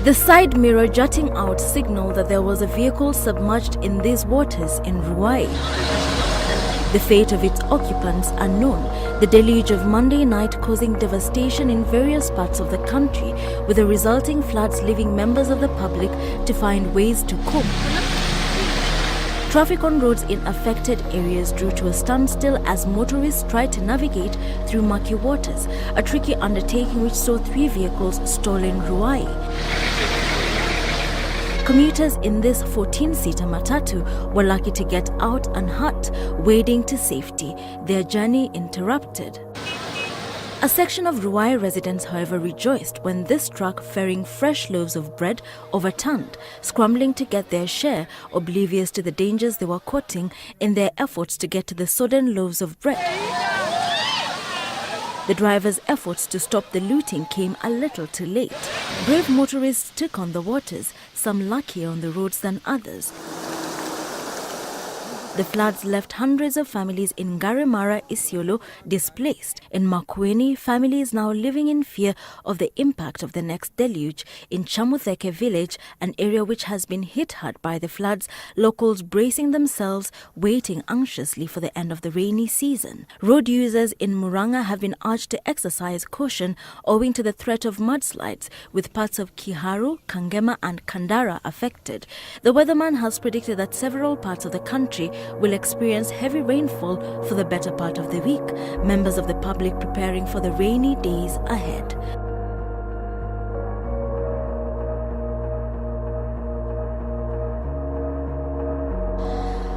The side mirror jutting out signaled that there was a vehicle submerged in these waters in Ruai. The fate of its occupants unknown. The deluge of Monday night causing devastation in various parts of the country, with the resulting floods leaving members of the public to find ways to cope. Traffic on roads in affected areas drew to a standstill as motorists tried to navigate through murky waters, a tricky undertaking which saw 3 vehicles stalled in Ruai. Commuters in this 14-seater matatu were lucky to get out unhurt, wading to safety, their journey interrupted. A section of Ruai residents, however, rejoiced when this truck ferrying fresh loaves of bread overturned, scrambling to get their share, oblivious to the dangers they were courting in their efforts to get to the sodden loaves of bread. The driver's efforts to stop the looting came a little too late. Brave motorists took on the waters, some luckier on the roads than others. The floods left hundreds of families in Garimara, Isiolo displaced. In Makueni, families now living in fear of the impact of the next deluge. In Chamutheke village, an area which has been hit hard by the floods, locals bracing themselves, waiting anxiously for the end of the rainy season. Road users in Muranga have been urged to exercise caution owing to the threat of mudslides, with parts of Kiharu, Kangema and Kandara affected. The weatherman has predicted that several parts of the country will experience heavy rainfall for the better part of the week, members of the public preparing for the rainy days ahead.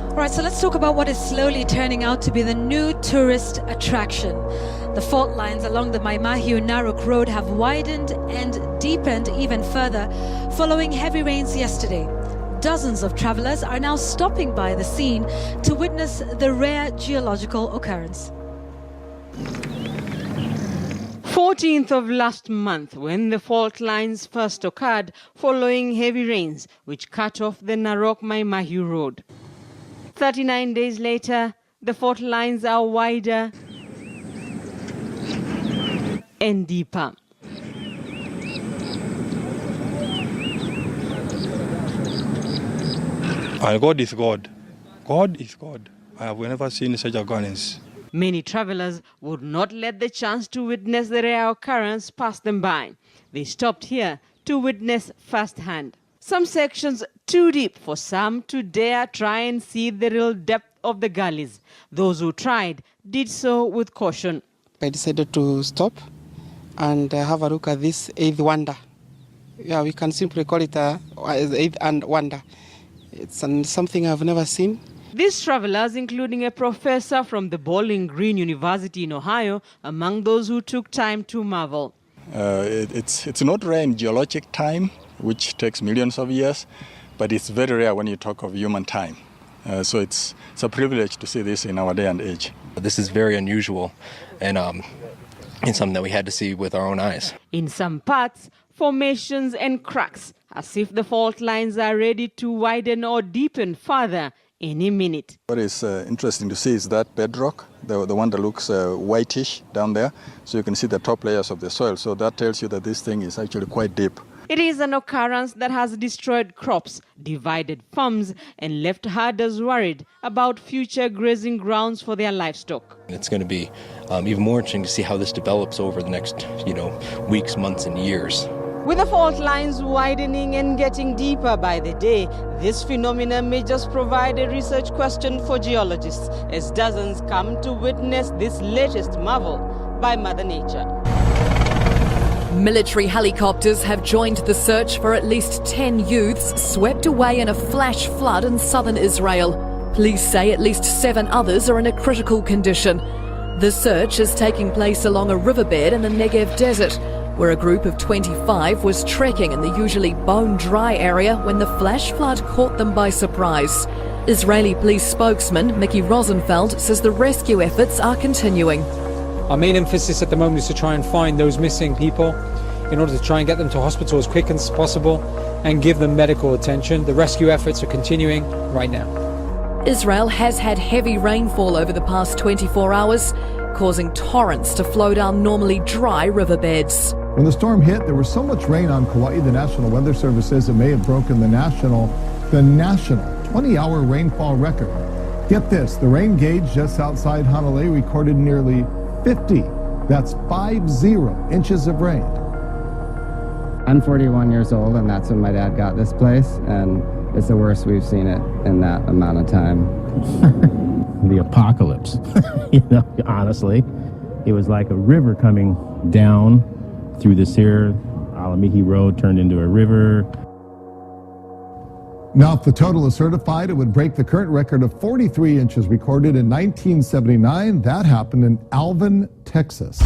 All right, so let's talk about what is slowly turning out to be the new tourist attraction. The fault lines along the Maimahiu-Narok Road have widened and deepened even further following heavy rains yesterday. Dozens of travelers are now stopping by the scene to witness the rare geological occurrence. 14th of last month, when the fault lines first occurred following heavy rains which cut off the Narok-Maimahiu Road. 39 days later, the fault lines are wider and deeper. God is God. God is God. I have never seen such occurrence. Many travelers would not let the chance to witness the rare occurrence pass them by. They stopped here to witness firsthand. Some sections too deep for some to dare try and see the real depth of the gullies. Those who tried did so with caution. I decided to stop and have a look at this eighth wonder. Yeah, we can simply call it the eighth wonder. It's something I've never seen. These travelers, including a professor from the Bowling Green University in Ohio, among those who took time to marvel. It's not rare in geologic time, which takes millions of years, but it's very rare when you talk of human time. So it's a privilege to see this in our day and age. This is very unusual and something that we had to see with our own eyes. In some parts, formations and cracks, as if the fault lines are ready to widen or deepen further any minute. What is interesting to see is that bedrock, the one that looks whitish down there. So you can see the top layers of the soil. So that tells you that this thing is actually quite deep. It is an occurrence that has destroyed crops, divided farms, and left herders worried about future grazing grounds for their livestock. It's going to be even more interesting to see how this develops over the next, weeks, months, and years. With the fault lines widening and getting deeper by the day, this phenomenon may just provide a research question for geologists as dozens come to witness this latest marvel by Mother Nature. Military helicopters have joined the search for at least 10 youths swept away in a flash flood in southern Israel. Police say at least 7 others are in a critical condition. The search is taking place along a riverbed in the Negev desert, where a group of 25 was trekking in the usually bone-dry area when the flash flood caught them by surprise. Israeli police spokesman Mickey Rosenfeld says the rescue efforts are continuing. Our main emphasis at the moment is to try and find those missing people in order to try and get them to hospital as quick as possible and give them medical attention. The rescue efforts are continuing right now. Israel has had heavy rainfall over the past 24 hours, causing torrents to flow down normally dry riverbeds. When the storm hit, there was so much rain on Kauai, the National Weather Service says it may have broken the national 20-hour rainfall record. Get this, the rain gauge just outside Honolulu recorded nearly 50, that's 50 inches of rain. I'm 41 years old, and that's when my dad got this place, and it's the worst we've seen it in that amount of time. The apocalypse, honestly. It was like a river coming down through this here. Alamihi Road turned into a river. Now, if the total is certified, it would break the current record of 43 inches recorded in 1979. That happened in Alvin, Texas.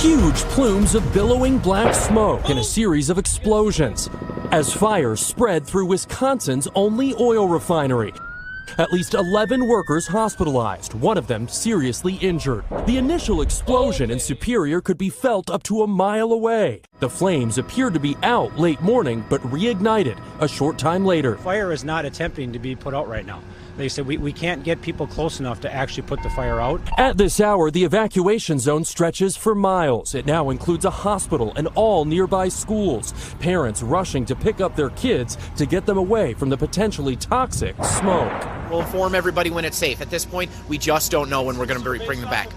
Huge plumes of billowing black smoke and a series of explosions as fires spread through Wisconsin's only oil refinery. At least 11 workers hospitalized, one of them seriously injured. The initial explosion in Superior could be felt up to a mile away. The flames appeared to be out late morning, but reignited a short time later. Fire is not attempting to be put out right now. They said we can't get people close enough to actually put the fire out. At this hour, the evacuation zone stretches for miles. It now includes a hospital and all nearby schools. Parents rushing to pick up their kids to get them away from the potentially toxic smoke. We'll inform everybody when it's safe. At this point, we just don't know when we're going to bring them back.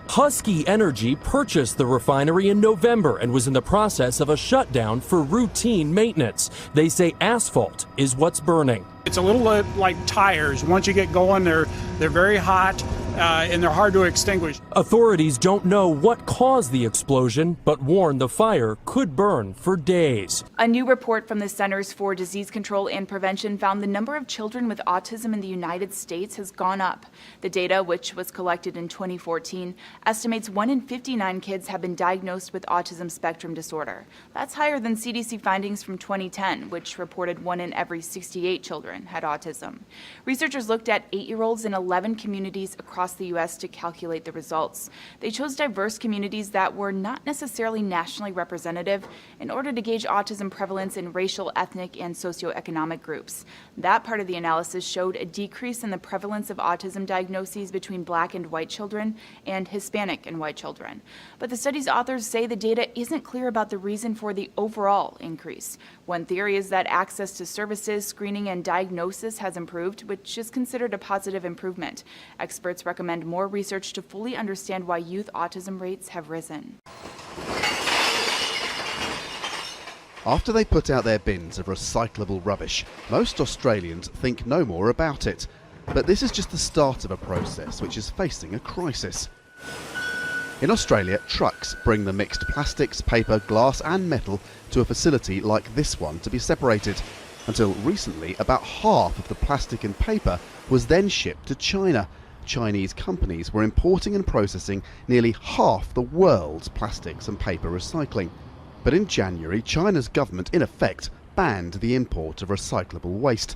Husky Energy purchased the refinery in November and was in the process of a shutdown for routine maintenance. They say asphalt is what's burning. It's a little like tires. Once you get going, they're very hot and they're hard to extinguish. Authorities don't know what caused the explosion, but warn the fire could burn for days. A new report from the Centers for Disease Control and Prevention found the number of children with autism in the United States has gone up. The data, which was collected in 2014, estimates 1 in 59 kids have been diagnosed with autism spectrum disorder. That's higher than CDC findings from 2010, which reported 1 in every 68 children had autism. Researchers looked at 8-year-olds in 11 communities across the U.S. to calculate the results. They chose diverse communities that were not necessarily nationally representative in order to gauge autism prevalence in racial, ethnic, and socioeconomic groups. That part of the analysis showed a decrease in the prevalence of autism diagnoses between Black and white children and Hispanic and white children. But the study's authors say the data isn't clear about the reason for the overall increase. One theory is that access to services, screening, and diagnosis has improved, which is considered a positive improvement. Experts recommend more research to fully understand why youth autism rates have risen. After they put out their bins of recyclable rubbish, most Australians think no more about it. But this is just the start of a process which is facing a crisis. In Australia, trucks bring the mixed plastics, paper, glass and metal to a facility like this one to be separated. Until recently, about half of the plastic and paper was then shipped to China. Chinese companies were importing and processing nearly half the world's plastics and paper recycling. But in January, China's government in effect banned the import of recyclable waste.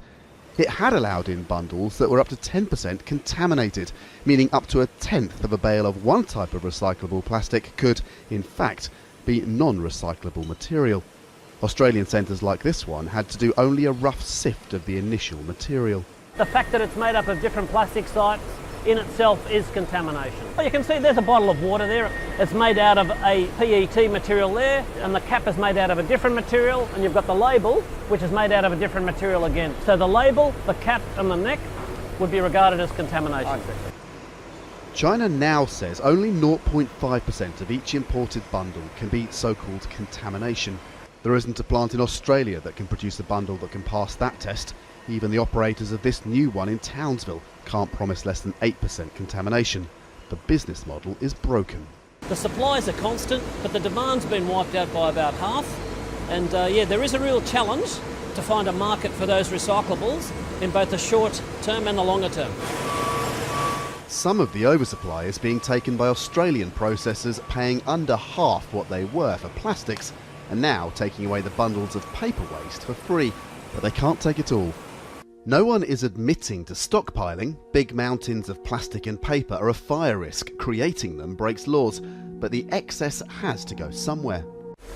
It had allowed in bundles that were up to 10% contaminated, meaning up to 1/10 of a bale of one type of recyclable plastic could, in fact, be non-recyclable material. Australian centres like this one had to do only a rough sift of the initial material. The fact that it's made up of different plastic types in itself is contamination. Well, you can see there's a bottle of water there. It's made out of a PET material there, and the cap is made out of a different material, and you've got the label, which is made out of a different material again. So the label, the cap and the neck would be regarded as contamination. China now says only 0.5% of each imported bundle can be so-called contamination. There isn't a plant in Australia that can produce a bundle that can pass that test. Even the operators of this new one in Townsville can't promise less than 8% contamination. The business model is broken. The supplies are constant, but the demand's been wiped out by about half. And there is a real challenge to find a market for those recyclables in both the short term and the longer term. Some of the oversupply is being taken by Australian processors paying under half what they were for plastics, and now taking away the bundles of paper waste for free. But they can't take it all. No one is admitting to stockpiling. Big mountains of plastic and paper are a fire risk. Creating them breaks laws, but the excess has to go somewhere.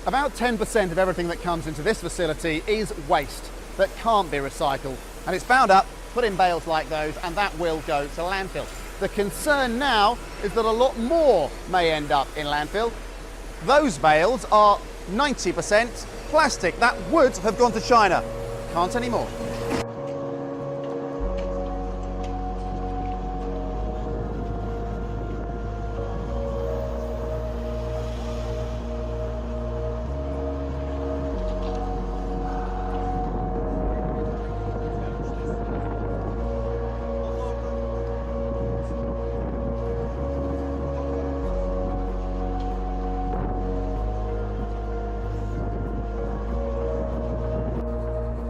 About 10% of everything that comes into this facility is waste that can't be recycled, and it's bound up, put in bales like those, and that will go to landfill. The concern now is that a lot more may end up in landfill. Those bales are 90% plastic. That would have gone to China. Can't anymore.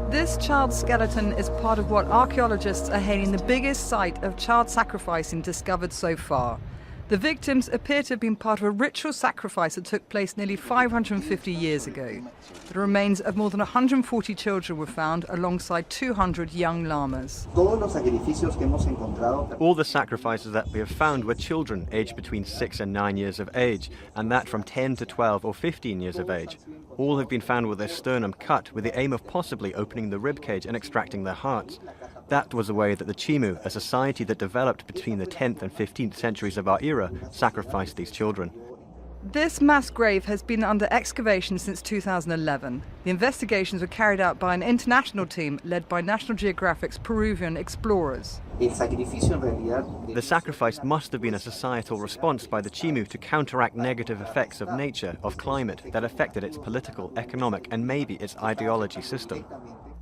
This child skeleton is part of what archaeologists are hailing the biggest site of child sacrificing discovered so far. The victims appear to have been part of a ritual sacrifice that took place nearly 550 years ago. The remains of more than 140 children were found alongside 200 young llamas. All the sacrifices that we have found were children aged between 6 and 9 years of age, and that from 10 to 12 or 15 years of age. All have been found with their sternum cut with the aim of possibly opening the ribcage and extracting their hearts. That was the way that the Chimu, a society that developed between the 10th and 15th centuries of our era, sacrificed these children. This mass grave has been under excavation since 2011. The investigations were carried out by an international team led by National Geographic's Peruvian explorers. The sacrifice must have been a societal response by the Chimu to counteract negative effects of nature, of climate, that affected its political, economic, and maybe its ideology system.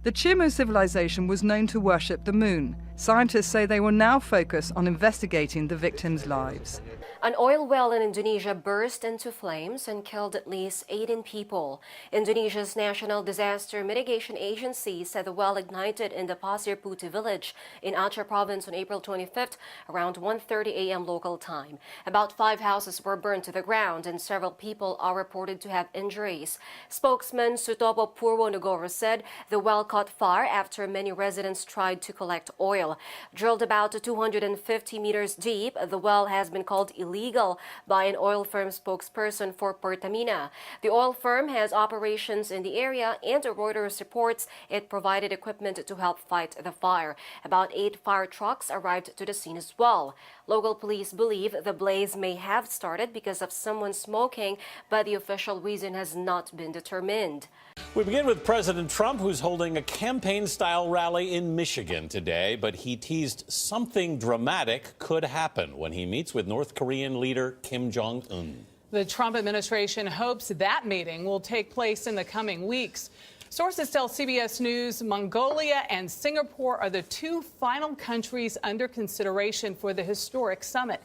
The Chimu civilization was known to worship the moon. Scientists say they will now focus on investigating the victims' lives. An oil well in Indonesia burst into flames and killed at least 18 people. Indonesia's National Disaster Mitigation Agency said the well ignited in the Pasir Putih village in Aceh province on April 25th around 1:30 a.m. local time. About 5 houses were burned to the ground and several people are reported to have injuries. Spokesman Sutopo Purwonegoro said the well caught fire after many residents tried to collect oil. Drilled about 250 meters deep, the well has been called illegal by an oil firm spokesperson for Pertamina. The oil firm has operations in the area, and Reuters reports it provided equipment to help fight the fire. About 8 fire trucks arrived to the scene as well. Local police believe the blaze may have started because of someone smoking, but the official reason has not been determined. We begin with President Trump, who's holding a campaign-style rally in Michigan today, but he teased something dramatic could happen when he meets with North Korean leader Kim Jong-un. The Trump administration hopes that meeting will take place in the coming weeks. Sources tell CBS News Mongolia and Singapore are the 2 final countries under consideration for the historic summit.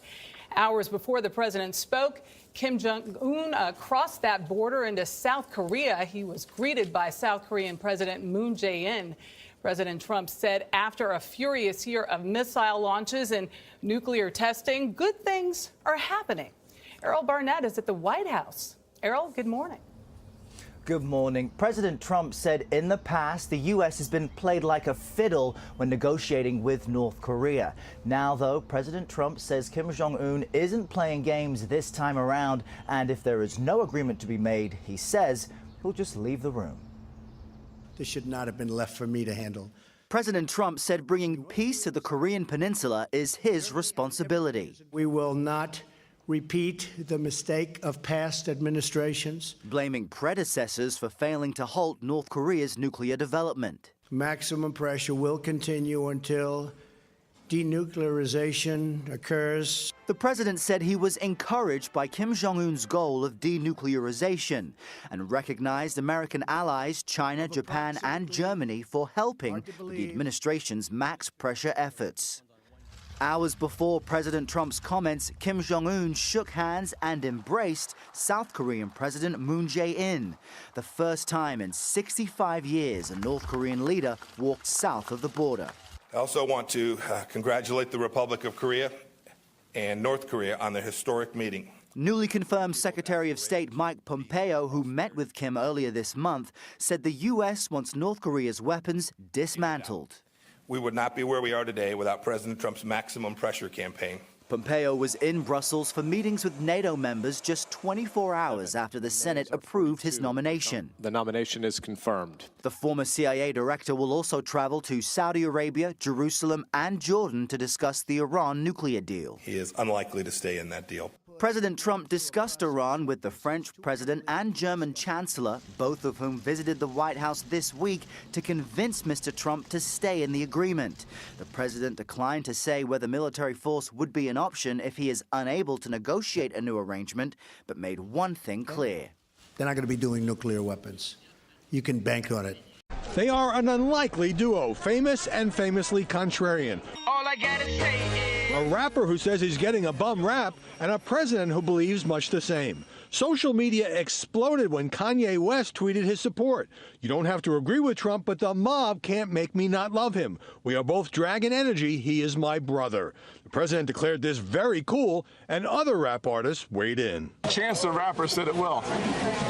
Hours before the president spoke, Kim Jong-un crossed that border into South Korea. He was greeted by South Korean President Moon Jae-in. President Trump said after a furious year of missile launches and nuclear testing, good things are happening. Errol Barnett is at the White House. Errol, good morning. Good morning. President Trump said in the past the U.S. has been played like a fiddle when negotiating with North Korea. Now, though, President Trump says Kim Jong-un isn't playing games this time around, and if there is no agreement to be made, he says he'll just leave the room. This should not have been left for me to handle. President Trump said bringing peace to the Korean peninsula is his responsibility. We will not repeat the mistake of past administrations. Blaming predecessors for failing to halt North Korea's nuclear development. Maximum pressure will continue until denuclearization occurs. The president said he was encouraged by Kim Jong-un's goal of denuclearization and recognized American allies China, Japan and Germany for helping with the administration's max pressure efforts. Hours before President Trump's comments, Kim Jong-un shook hands and embraced South Korean President Moon Jae-in. The first time in 65 years a North Korean leader walked south of the border. I also want to congratulate the Republic of Korea and North Korea on their historic meeting. Newly confirmed Secretary of State Mike Pompeo, who met with Kim earlier this month, said the U.S. wants North Korea's weapons dismantled. We would not be where we are today without President Trump's maximum pressure campaign. Pompeo was in Brussels for meetings with NATO members just 24 hours after the Senate approved his nomination. The nomination is confirmed. The former CIA director will also travel to Saudi Arabia, Jerusalem and Jordan to discuss the Iran nuclear deal. He is unlikely to stay in that deal. President Trump discussed Iran with the French president and German chancellor, both of whom visited the White House this week to convince Mr. Trump to stay in the agreement. The president declined to say whether military force would be an option if he is unable to negotiate a new arrangement, but made one thing clear. They're not going to be doing nuclear weapons. You can bank on it. They are an unlikely duo, famous and famously contrarian. All I gotta say is... A rapper who says he's getting a bum rap, and a president who believes much the same. Social media exploded when Kanye West tweeted his support. You don't have to agree with Trump, but the mob can't make me not love him. We are both dragon energy. He is my brother. The president declared this very cool, and other rap artists weighed in. Chance the Rapper said it well.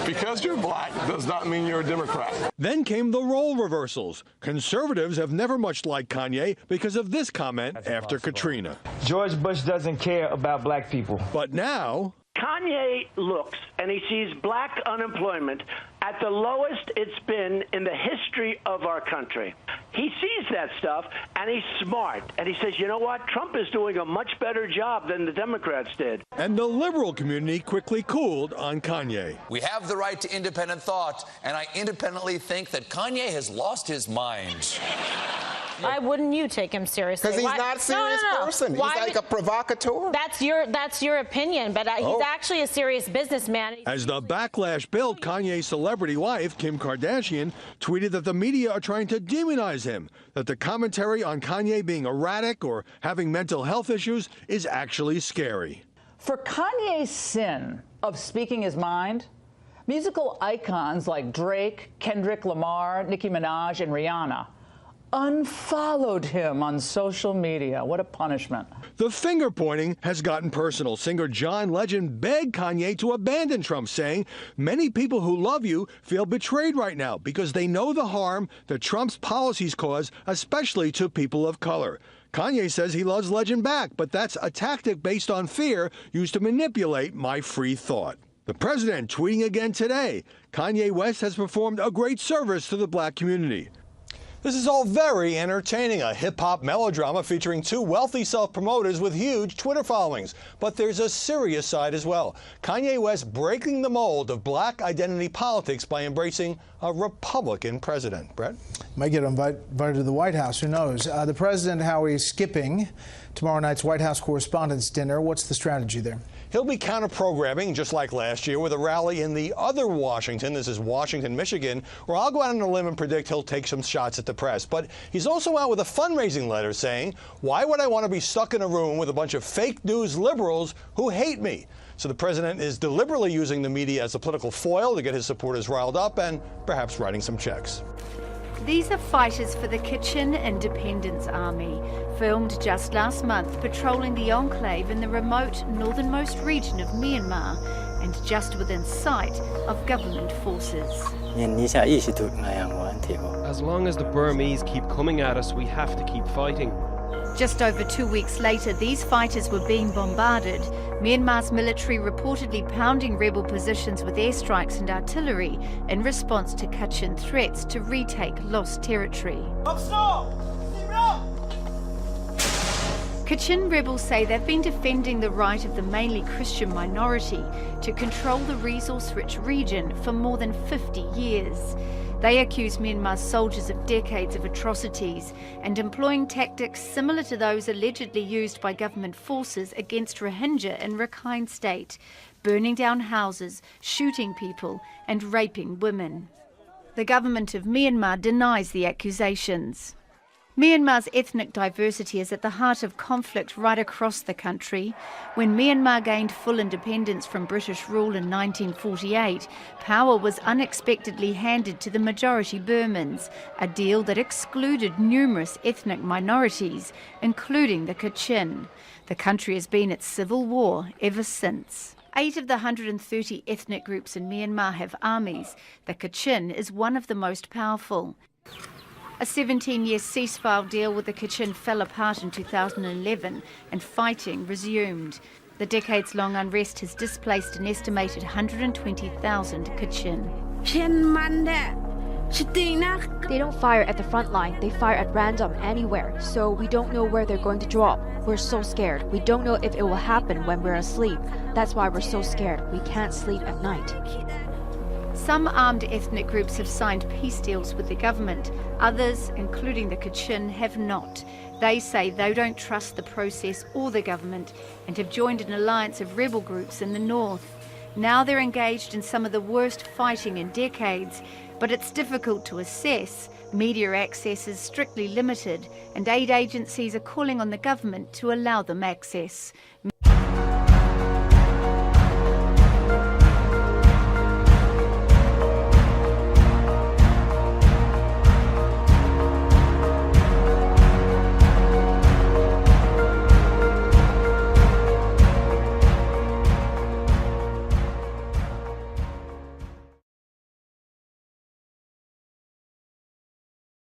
Because you're black does not mean you're a Democrat. Then came the role reversals. Conservatives have never much liked Kanye because of this comment after Katrina. George Bush doesn't care about black people. But now... Kanye looks and he sees black unemployment at the lowest it's been in the history of our country. He sees that stuff and he's smart. And he says, you know what? Trump is doing a much better job than the Democrats did. And the liberal community quickly cooled on Kanye. We have the right to independent thought, and I independently think that Kanye has lost his mind. Why wouldn't you take him seriously? Because he's not a serious person. He's like a provocateur. That's your opinion, but he's actually a serious businessman. As the backlash built, Kanye's celebrity wife, Kim Kardashian, tweeted that the media are trying to demonize him, that the commentary on Kanye being erratic or having mental health issues is actually scary. For Kanye's sin of speaking his mind, musical icons like Drake, Kendrick Lamar, Nicki Minaj, and Rihanna unfollowed him on social media. What a punishment. The finger pointing has gotten personal. Singer John Legend begged Kanye to abandon Trump, saying, many people who love you feel betrayed right now because they know the harm that Trump's policies cause, especially to people of color. Kanye says he loves Legend back, but that's a tactic based on fear used to manipulate my free thought. The president tweeting again today, Kanye West has performed a great service to the black community. This is all very entertaining, a hip-hop melodrama featuring two wealthy self-promoters with huge Twitter followings. But there's a serious side as well. Kanye West breaking the mold of black identity politics by embracing a Republican president. Brett? Might get invited to the White House, who knows? The president, Howie, skipping tomorrow night's White House Correspondents' Dinner. What's the strategy there? He'll be counter-programming, just like last year, with a rally in the other Washington. This is Washington, Michigan, where I'll go out on a limb and predict he'll take some shots at the press. But he's also out with a fundraising letter saying, why would I want to be stuck in a room with a bunch of fake news liberals who hate me? So the president is deliberately using the media as a political foil to get his supporters riled up and perhaps writing some checks. These are fighters for the Kachin Independence Army, filmed just last month patrolling the enclave in the remote northernmost region of Myanmar and just within sight of government forces. As long as the Burmese keep coming at us, we have to keep fighting. Just over 2 weeks later, these fighters were being bombarded, Myanmar's military reportedly pounding rebel positions with airstrikes and artillery in response to Kachin threats to retake lost territory. Kachin rebels say they've been defending the right of the mainly Christian minority to control the resource-rich region for more than 50 years. They accuse Myanmar's soldiers of decades of atrocities and employing tactics similar to those allegedly used by government forces against Rohingya in Rakhine State, burning down houses, shooting people and raping women. The government of Myanmar denies the accusations. Myanmar's ethnic diversity is at the heart of conflict right across the country. When Myanmar gained full independence from British rule in 1948, power was unexpectedly handed to the majority Burmans, a deal that excluded numerous ethnic minorities, including the Kachin. The country has been at civil war ever since. 8 of the 130 ethnic groups in Myanmar have armies. The Kachin is one of the most powerful. A 17-year ceasefire deal with the Kachin fell apart in 2011 and fighting resumed. The decades-long unrest has displaced an estimated 120,000 Kachin. They don't fire at the front line, they fire at random anywhere, so we don't know where they're going to drop. We're so scared. We don't know if it will happen when we're asleep. That's why we're so scared. We can't sleep at night. Some armed ethnic groups have signed peace deals with the government. Others, including the Kachin, have not. They say they don't trust the process or the government and have joined an alliance of rebel groups in the north. Now they're engaged in some of the worst fighting in decades, but it's difficult to assess. Media access is strictly limited, and aid agencies are calling on the government to allow them access.